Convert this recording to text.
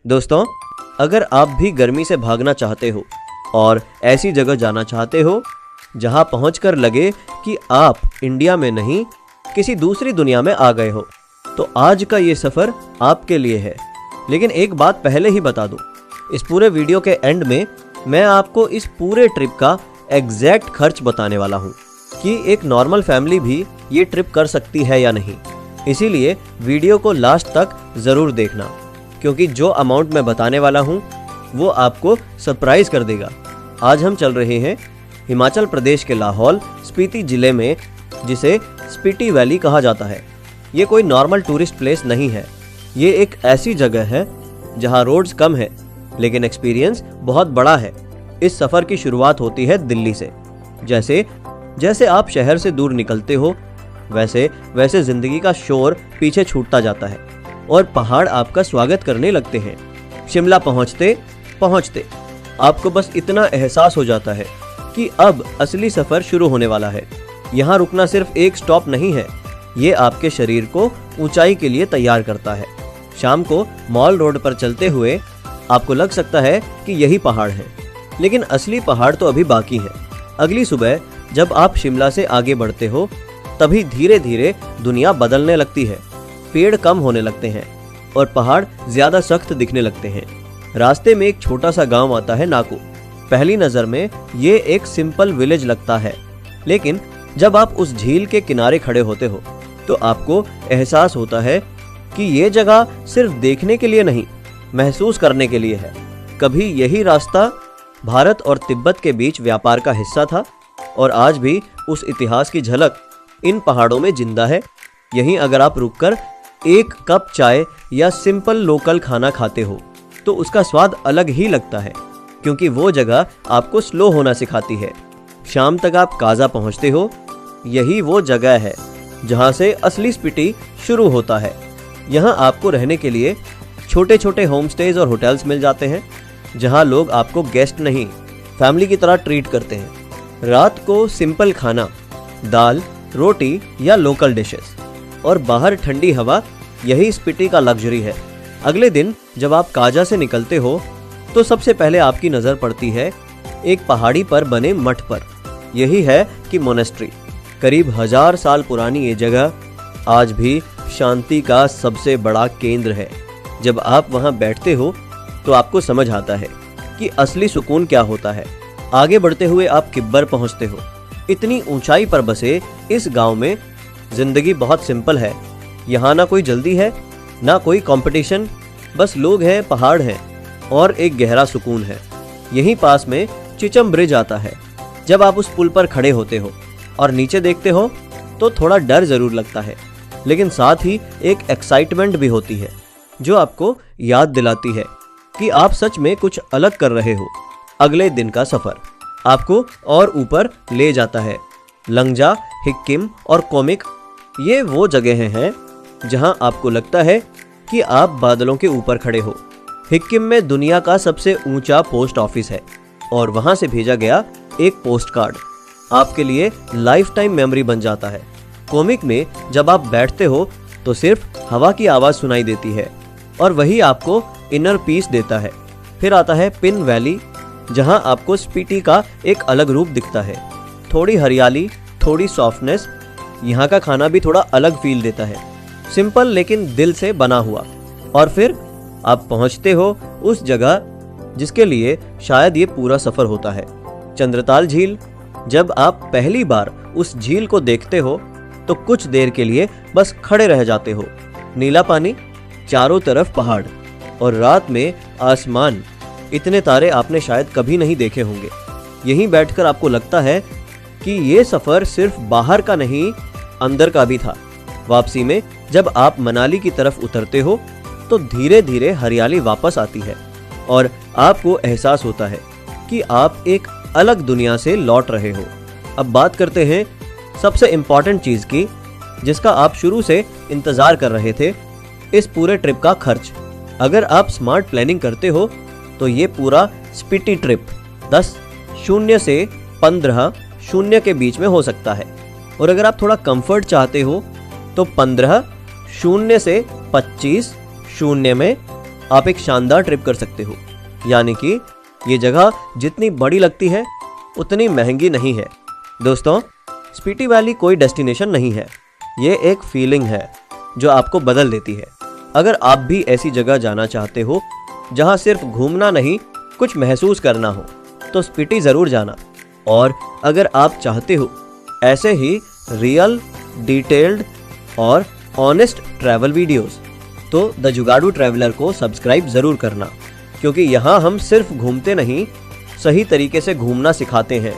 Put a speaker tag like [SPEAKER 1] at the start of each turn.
[SPEAKER 1] दोस्तों, अगर आप भी गर्मी से भागना चाहते हो और ऐसी जगह जाना चाहते हो जहां पहुंचकर लगे कि आप इंडिया में नहीं किसी दूसरी दुनिया में आ गए हो, तो आज का ये सफ़र आपके लिए है। लेकिन एक बात पहले ही बता दूं, इस पूरे वीडियो के एंड में मैं आपको इस पूरे ट्रिप का एग्जैक्ट खर्च बताने वाला हूं कि एक नॉर्मल फैमिली भी ये ट्रिप कर सकती है या नहीं। इसीलिए वीडियो को लास्ट तक ज़रूर देखना, क्योंकि जो अमाउंट मैं बताने वाला हूं वो आपको सरप्राइज कर देगा। आज हम चल रहे हैं हिमाचल प्रदेश के लाहौल स्पीति ज़िले में, जिसे स्पीति वैली कहा जाता है। ये कोई नॉर्मल टूरिस्ट प्लेस नहीं है। ये एक ऐसी जगह है जहां रोड्स कम है लेकिन एक्सपीरियंस बहुत बड़ा है। इस सफ़र की शुरुआत होती है दिल्ली से। जैसे जैसे आप शहर से दूर निकलते हो वैसे वैसे ज़िंदगी का शोर पीछे छूटता जाता है और पहाड़ आपका स्वागत करने लगते हैं। शिमला पहुंचते पहुंचते आपको बस इतना एहसास हो जाता है कि अब असली सफ़र शुरू होने वाला है। यहाँ रुकना सिर्फ एक स्टॉप नहीं है, ये आपके शरीर को ऊंचाई के लिए तैयार करता है। शाम को मॉल रोड पर चलते हुए आपको लग सकता है कि यही पहाड़ है, लेकिन असली पहाड़ तो अभी बाकी है। अगली सुबह जब आप शिमला से आगे बढ़ते हो तभी धीरे धीरे दुनिया बदलने लगती है। पेड़ कम होने लगते हैं और पहाड़ ज्यादा सख्त दिखने लगते हैं। रास्ते में एक छोटा सा गांव आता है, नाकू। पहली नज़र में ये एक सिंपल विलेज लगता है, लेकिन जब आप उस झील के किनारे खड़े होते हो तो आपको एहसास होता है कि ये जगह सिर्फ देखने के लिए नहीं, महसूस करने के लिए है। कभी यही रास्ता भारत और तिब्बत के बीच व्यापार का हिस्सा था और आज भी उस इतिहास की झलक इन पहाड़ों में जिंदा है। यहीं अगर आप रुककर एक कप चाय या सिंपल लोकल खाना खाते हो तो उसका स्वाद अलग ही लगता है, क्योंकि वो जगह आपको स्लो होना सिखाती है। शाम तक आप काजा पहुंचते हो। यही वो जगह है जहां से असली स्पीति शुरू होता है। यहाँ आपको रहने के लिए छोटे छोटे होम स्टेज और होटल्स मिल जाते हैं, जहां लोग आपको गेस्ट नहीं फैमिली की तरह ट्रीट करते हैं। रात को सिंपल खाना, दाल रोटी या लोकल डिशेस, और बाहर ठंडी हवा, यही स्पीति का लग्जरी है। अगले दिन जब आप काजा से निकलते हो तो सबसे पहले आपकी नज़र पड़ती है एक पहाड़ी पर बने मठ पर। यही है कि मोनेस्ट्री। करीब 1000 साल पुरानी ये जगह आज भी शांति का सबसे बड़ा केंद्र है। जब आप वहाँ बैठते हो तो आपको समझ आता है कि असली सुकून क्या होता है। आगे बढ़ते हुए आप किब्बर पहुँचते हो। इतनी ऊंचाई पर बसे इस गांव में जिंदगी बहुत सिंपल है। यहाँ ना कोई जल्दी है ना कोई कंपटीशन, बस लोग हैं, पहाड़ हैं और एक गहरा सुकून है। यहीं पास में चिचम ब्रिज आता है। जब आप उस पुल पर खड़े होते हो और नीचे देखते हो तो थोड़ा डर जरूर लगता है, लेकिन साथ ही एक एक्साइटमेंट भी होती है जो आपको याद दिलाती है कि आप सच में कुछ अलग कर रहे हो। अगले दिन का सफ़र आपको और ऊपर ले जाता है। लंगजा, हिक्किम और कोमिक, ये वो जगहें हैं जहां आपको लगता है कि आप बादलों के ऊपर खड़े हो। हिक्किम में दुनिया का सबसे ऊंचा पोस्ट ऑफिस है और वहां से भेजा गया एक पोस्ट कार्ड आपके लिए लाइफ टाइम मेमोरी बन जाता है। कोमिक में जब आप बैठते हो तो सिर्फ हवा की आवाज़ सुनाई देती है और वही आपको इनर पीस देता है। फिर आता है पिन वैली, जहां आपको स्पीति का एक अलग रूप दिखता है। थोड़ी हरियाली, थोड़ी सॉफ्टनेस, यहाँ का खाना भी थोड़ा अलग फील देता है, सिंपल लेकिन दिल से बना हुआ। और फिर आप पहुँचते हो उस जगह जिसके लिए शायद ये पूरा सफ़र होता है, चंद्रताल झील। जब आप पहली बार उस झील को देखते हो तो कुछ देर के लिए बस खड़े रह जाते हो। नीला पानी, चारों तरफ पहाड़ और रात में आसमान। इतने तारे आपने शायद कभी नहीं देखे होंगे। यहीं बैठकर आपको लगता है कि ये सफ़र सिर्फ बाहर का नहीं, अंदर का भी था। वापसी में जब आप मनाली की तरफ उतरते हो तो धीरे धीरे हरियाली वापस आती है और आपको एहसास होता है कि आप एक अलग दुनिया से लौट रहे हो। अब बात करते हैं सबसे इम्पॉर्टेंट चीज़ की, जिसका आप शुरू से इंतज़ार कर रहे थे, इस पूरे ट्रिप का खर्च। अगर आप स्मार्ट प्लानिंग करते हो तो ये पूरा स्पीति ट्रिप 10 शून्य से 15 शून्य के बीच में हो सकता है, और अगर आप थोड़ा कंफर्ट चाहते हो तो 15 शून्य से 25 शून्य में आप एक शानदार ट्रिप कर सकते हो। यानी कि ये जगह जितनी बड़ी लगती है उतनी महंगी नहीं है। दोस्तों, स्पीति वैली कोई डेस्टिनेशन नहीं है, ये एक फीलिंग है जो आपको बदल देती है। अगर आप भी ऐसी जगह जाना चाहते हो जहां सिर्फ घूमना नहीं कुछ महसूस करना हो तो स्पीति जरूर जाना। और अगर आप चाहते हो ऐसे ही रियल, डिटेल्ड और ऑनेस्ट ट्रैवल वीडियोस तो द जुगाड़ू ट्रैवलर को सब्सक्राइब जरूर करना, क्योंकि यहाँ हम सिर्फ घूमते नहीं, सही तरीके से घूमना सिखाते हैं।